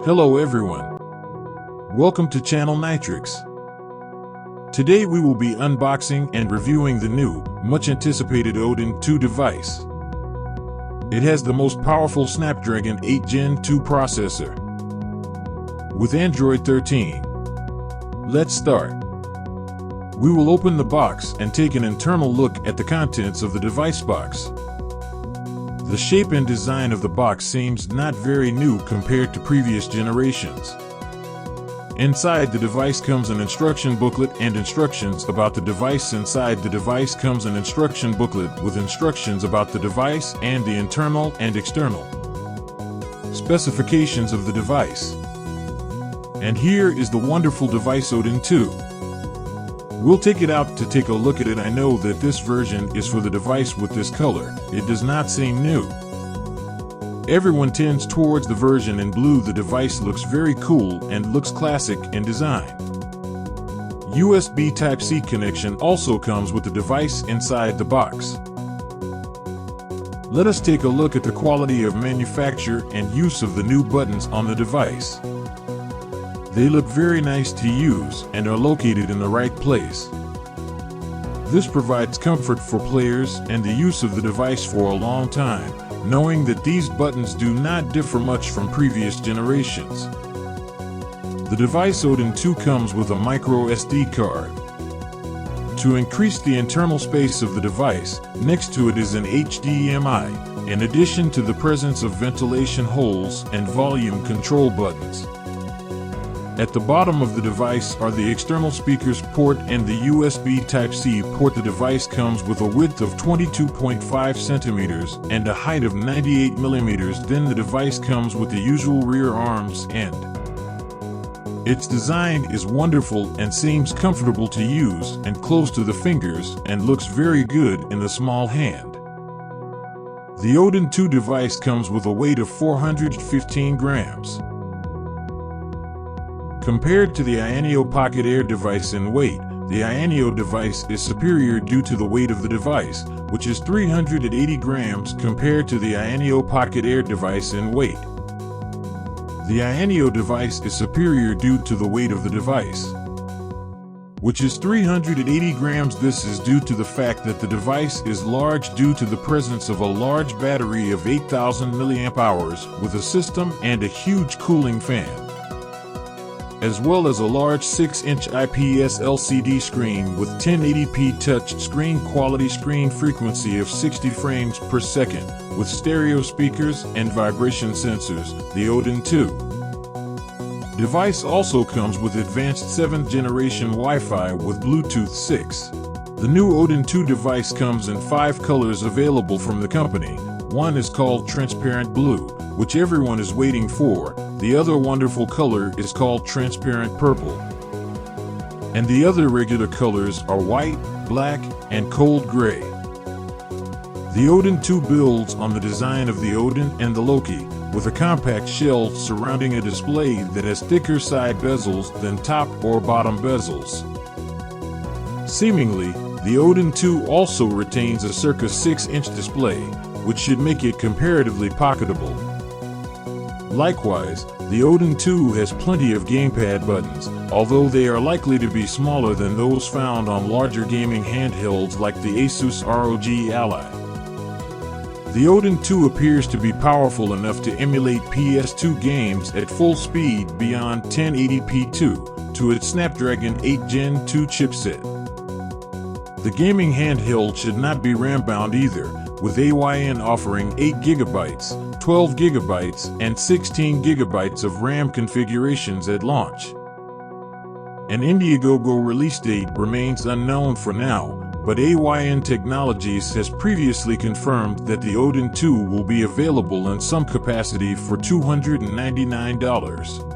Hello everyone. Welcome to Channel Nitrix. Today we will be unboxing and reviewing the new, much anticipated Odin 2 device. It has the most powerful Snapdragon 8 Gen 2 processor with Android 13. Let's start. We will open the box and take an internal look at the contents of the device box. The shape and design of the box seems not very new compared to previous generations. Inside the device comes an instruction booklet and instructions about the device. Inside the device comes an instruction booklet with instructions about the device and the internal and external specifications of the device. And here is the wonderful device Odin 2. We'll take it out to take a look at it. I know that this version is for the device with this color. It does not seem new. Everyone tends towards the version in blue. The device looks very cool and looks classic in design. USB Type-C connection also comes with the device inside the box. Let us take a look at the quality of manufacture and use of the new buttons on the device. They look very nice to use and are located in the right place. This provides comfort for players and the use of the device for a long time, knowing that these buttons do not differ much from previous generations. The device Odin 2 comes with a micro SD card. To increase the internal space of the device, next to it is an HDMI, in addition to the presence of ventilation holes and volume control buttons. At the bottom of the device are the external speakers port and the USB Type-C port. The device comes with a width of 22.5 centimeters and a height of 98 millimeters. Then the device comes with the usual rear arms and its design is wonderful and seems comfortable to use and close to the fingers and looks very good in the small hand. The Odin 2 device comes with a weight of 415 grams. Compared to the AYN Pocket Air device in weight, the AYN device is superior due to the weight of the device, which is 380 grams compared to the AYN Pocket Air device in weight. The AYN device is superior due to the weight of the device, which is 380 grams. This is due to the fact that the device is large due to the presence of a large battery of 8,000 mAh with a system and a huge cooling fan, as well as a large 6-inch IPS LCD screen with 1080p touch screen quality, screen frequency of 60 frames per second, with stereo speakers and vibration sensors. The Odin 2 device also comes with advanced 7th generation Wi-Fi with Bluetooth 6. The new Odin 2 device comes in 5 colors available from the company. One is called transparent blue, which everyone is waiting for. The other wonderful color is called transparent purple. And the other regular colors are white, black, and cold gray. The Odin 2 builds on the design of the Odin and the Loki, with a compact shell surrounding a display that has thicker side bezels than top or bottom bezels. Seemingly, the Odin 2 also retains a circa 6-inch display, which should make it comparatively pocketable. Likewise, the Odin 2 has plenty of gamepad buttons, although they are likely to be smaller than those found on larger gaming handhelds like the ASUS ROG Ally. The Odin 2 appears to be powerful enough to emulate PS2 games at full speed beyond 1080p to its Snapdragon 8 Gen 2 chipset. The gaming handheld should not be RAM-bound either, with AYN offering 8GB, 12GB, and 16GB of RAM configurations at launch. An Indiegogo release date remains unknown for now, but AYN Technologies has previously confirmed that the Odin 2 will be available in some capacity for $299.